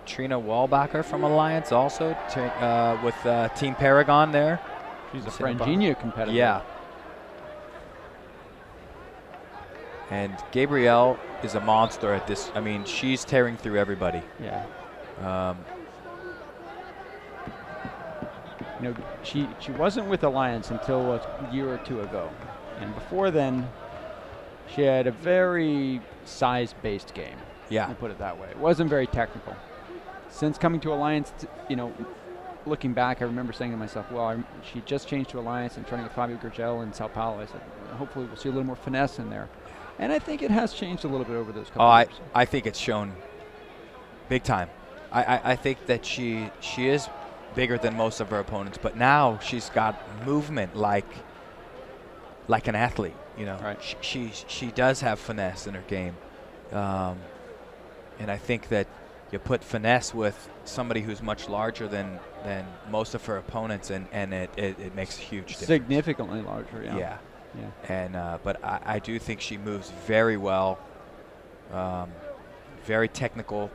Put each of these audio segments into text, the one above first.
Katrina Weilbacher from Alliance also with Team Paragon there. She's a Frangina competitor. Yeah. And Gabrielle is a monster at this. I mean, she's tearing through everybody. Yeah. You know, she wasn't with Alliance until a year or two ago, and before then, she had a very size-based game. Yeah. I'll put it that way. It wasn't very technical. Since coming to Alliance, you know, looking back, I remember saying to myself, well, she just changed to Alliance and training with Fabio Gurgel in Sao Paulo. I said, hopefully we'll see a little more finesse in there. And I think it has changed a little bit over those couple of years. I think it's shown big time. I think that she is bigger than most of her opponents, but now she's got movement like an athlete. You know, right. She does have finesse in her game, and I think that you put finesse with somebody who's much larger than most of her opponents, and it makes a huge difference. Significantly larger, yeah. Yeah. Yeah. And but I do think she moves very well, very technical.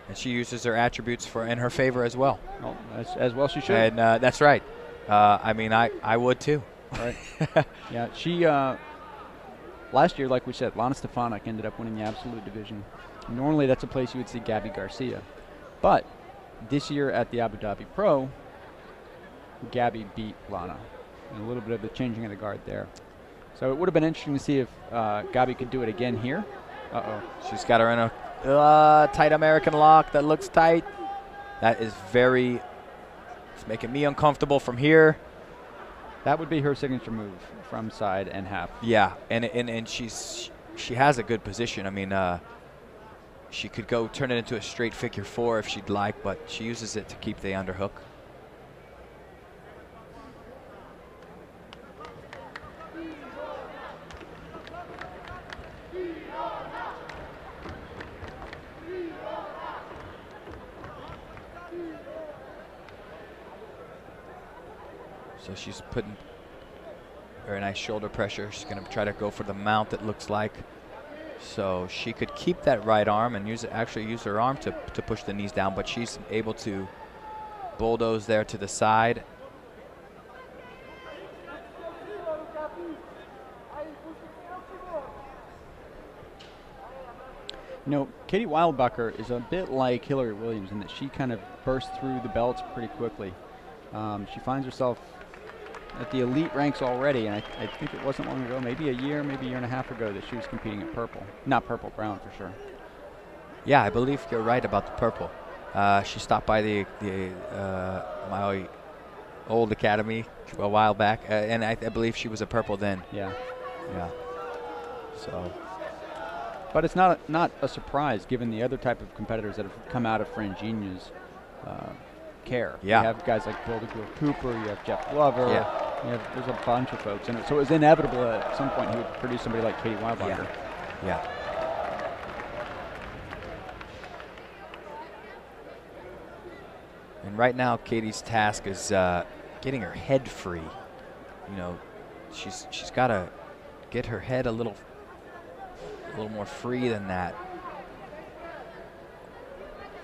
And she uses her attributes in her favor as well. Well, as well she should. And that's right. I mean, I would too. Right. Yeah, she, last year, like we said, Lana Stefanik ended up winning the Absolute Division. Normally that's a place you would see Gabi Garcia. But this year at the Abu Dhabi Pro, Gabi beat Lana. And a little bit of the changing of the guard there. So it would have been interesting to see if Gabi could do it again here. Uh-oh. She's got her in a tight American lock that looks tight. That is it's making me uncomfortable from here. That would be her signature move from side and half. Yeah, and she has a good position. I mean, she could go turn it into a straight figure four if she'd like, but she uses it to keep the underhook. So she's putting very nice shoulder pressure. She's going to try to go for the mount, it looks like. So she could keep that right arm and actually use her arm to push the knees down, but she's able to bulldoze there to the side. You know, Katie Weilbacher is a bit like Hillary Williams in that she kind of bursts through the belts pretty quickly. She finds herself at the elite ranks already, and I think it wasn't long ago, maybe a year and a half ago, that she was competing at purple. Not purple, brown for sure. Yeah, I believe you're right about the purple. She stopped by my old academy a while back, and I believe she was a purple then. Yeah. Yeah. So. But it's not a surprise given the other type of competitors that have come out of Frangina's care. Yeah. You have guys like Bill Cooper, you have Jeff Glover, yeah. There's a bunch of folks. And so it was inevitable at some point he would produce somebody like Katie Weilbacher. Yeah. And right now, Katie's task is getting her head free. You know, she's got to get her head a little more free than that.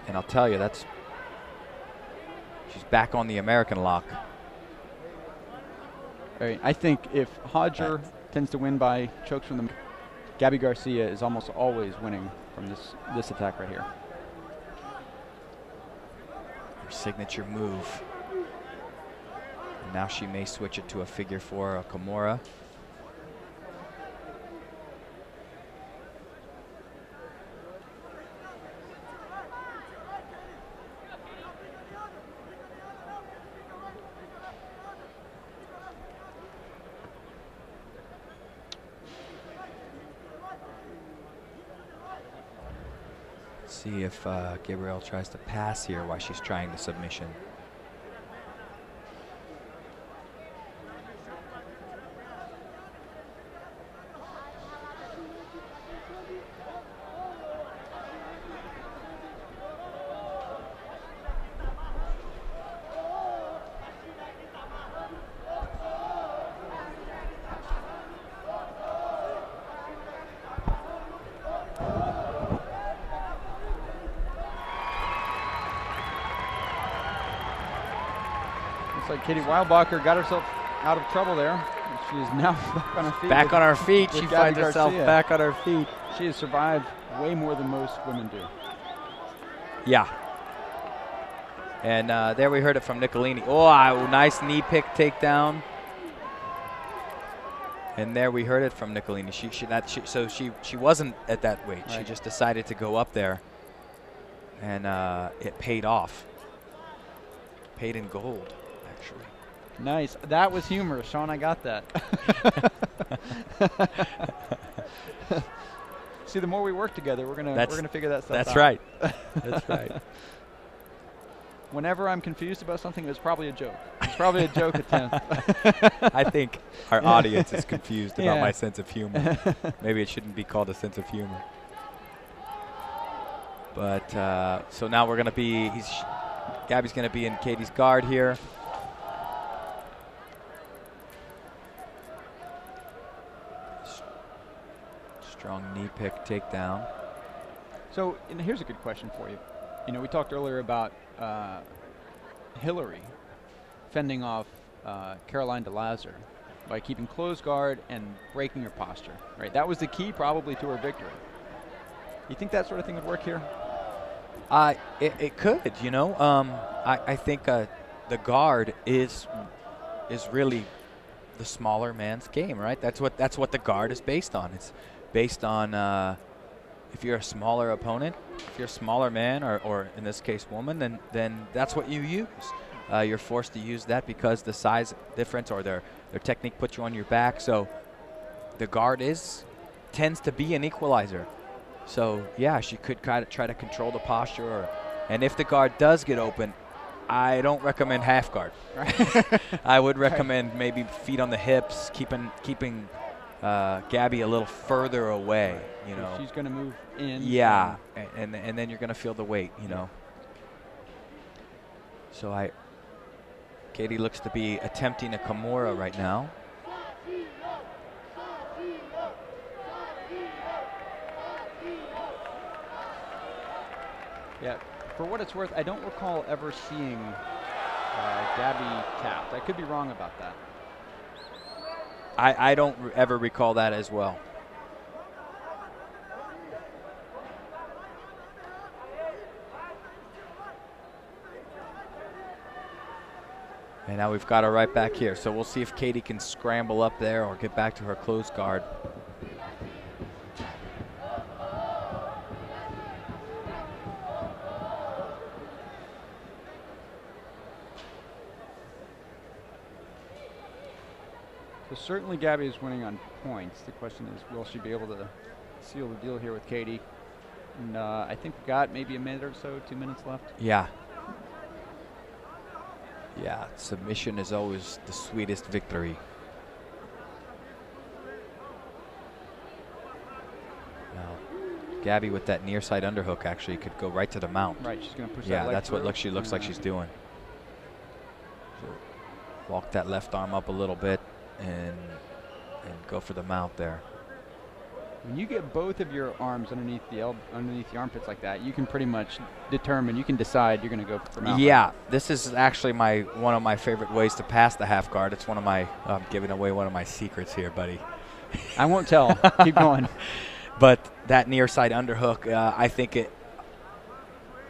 And I'll tell you, she's back on the American lock. Right. I think if Hodger tends to win by chokes from them, Gabi Garcia is almost always winning from this attack right here. Her signature move. And now she may switch it to a figure four, a Kimura. See if Gabrielle tries to pass here while she's trying the submission. Looks like Katie Weilbacher got herself out of trouble there. She is now back on her feet. Back on her feet. She Gabi finds herself Garcia. back on her feet. She has survived way more than most women do. Yeah. And there we heard it from Nicolini. Oh, nice knee pick takedown. And there we heard it from Nicolini. She wasn't at that weight. Right. She just decided to go up there, and it paid off. Paid in gold, actually. Nice. That was humor, Sean. I got that. See, the more we work together, we're gonna figure that stuff out. That's right. That's right. Whenever I'm confused about something, it's probably a joke. It's probably a joke attempt. I think our audience is confused about my sense of humor. Maybe it shouldn't be called a sense of humor. But so now we're going to be, Gabi's going to be in Katie's guard here. Strong knee pick takedown. So here's a good question for you. You know, we talked earlier about Hillary fending off Caroline de Lazer by keeping closed guard and breaking her posture, right? That was the key probably to her victory. You think that sort of thing would work here? It could, you know. I think the guard is really the smaller man's game, right? That's what the guard is based on. It's based on if you're a smaller opponent, if you're a smaller man or in this case woman, then that's what you use. You're forced to use that because the size difference or their technique puts you on your back. So the guard tends to be an equalizer. So yeah, she could try to control the posture, and if the guard does get open, I don't recommend half guard. Right? I would recommend maybe feet on the hips, keeping Gabi a little further away. You know, she's going to move in. Yeah, and then you're going to feel the weight. You know. So Katie looks to be attempting a Kimura right now. Yeah, for what it's worth, I don't recall ever seeing Gabi tapped. I could be wrong about that. I don't ever recall that as well. And now we've got her right back here. So we'll see if Katie can scramble up there or get back to her closed guard. So certainly Gabi is winning on points. The question is, will she be able to seal the deal here with Katie? And I think we've got maybe a minute or so, 2 minutes left. Yeah. Yeah, submission is always the sweetest victory. Now, Gabi with that near side underhook actually could go right to the mount. Right, she's going to push that Yeah, leg that's through. what she looks like she's doing. So walk that left arm up a little bit and go for the mount there. When you get both of your arms underneath the armpits like that, you can pretty much determine, you can decide you're going to go for the mount. Yeah, this is actually one of my favorite ways to pass the half guard. It's one of my, I'm giving away one of my secrets here, buddy. I won't tell. Keep going. But that near side underhook, I think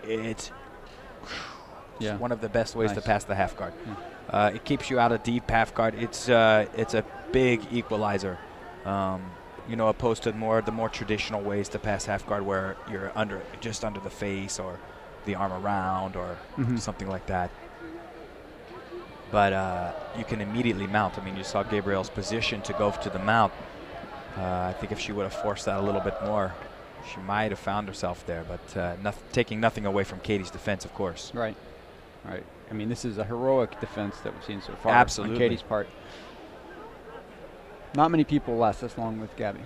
it's one of the best ways to pass the half guard. Yeah. It keeps you out of deep half guard. It's a big equalizer. You know, opposed to the more traditional ways to pass half guard, where you're just under the face or the arm around or something like that. But you can immediately mount. I mean, you saw Gabrielle's position to go to the mount. I think if she would have forced that a little bit more, she might have found herself there. But taking nothing away from Katie's defense, of course. Right. Right. I mean, this is a heroic defense that we've seen so far. Absolutely. On Katie's part. Not many people last this long with Gabi.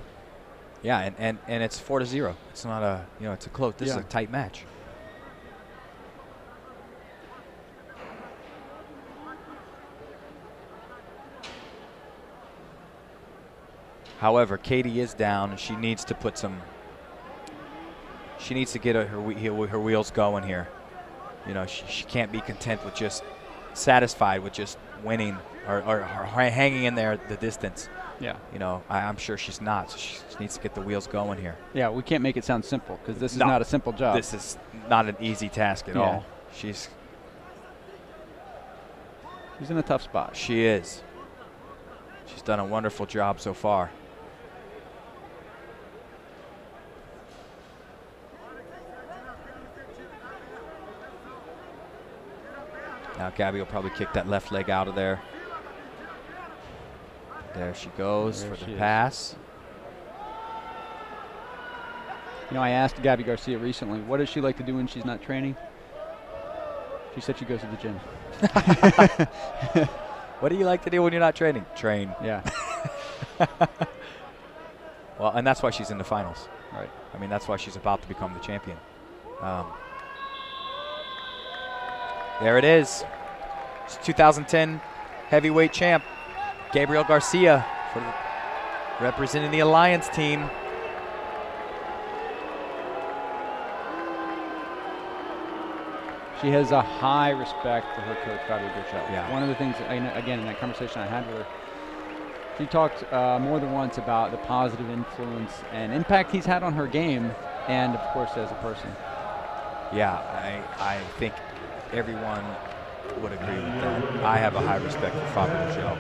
Yeah, and it's 4-0. It's not a, it's a close. This is a tight match. However, Katie is down, and she needs to put some. She needs to get her wheels going here. You know, she can't be content with just satisfied with just winning or hanging in there the distance. Yeah. You know, I'm sure she's not. So she needs to get the wheels going here. Yeah, we can't make it sound simple because this is not a simple job. This is not an easy task at all. She's in a tough spot. She is. She's done a wonderful job so far. Now Gabi will probably kick that left leg out of there. There she goes for the pass. You know, I asked Gabi Garcia recently, what does she like to do when she's not training? She said she goes to the gym. What do you like to do when you're not training? Train. Yeah. Well, and that's why she's in the finals. Right. I mean, that's why she's about to become the champion. There it is. It's 2010 heavyweight champ, Gabriel Garcia, representing the Alliance team. She has a high respect for her coach, IBJJF. Yeah. One of the things, again, in that conversation I had with her, she talked more than once about the positive influence and impact he's had on her game and, of course, as a person. Yeah, I think everyone would agree with that. I have a high respect for Fabi Michel.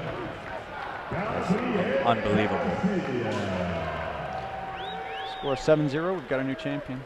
Unbelievable. Score 7-0. We've got a new champion.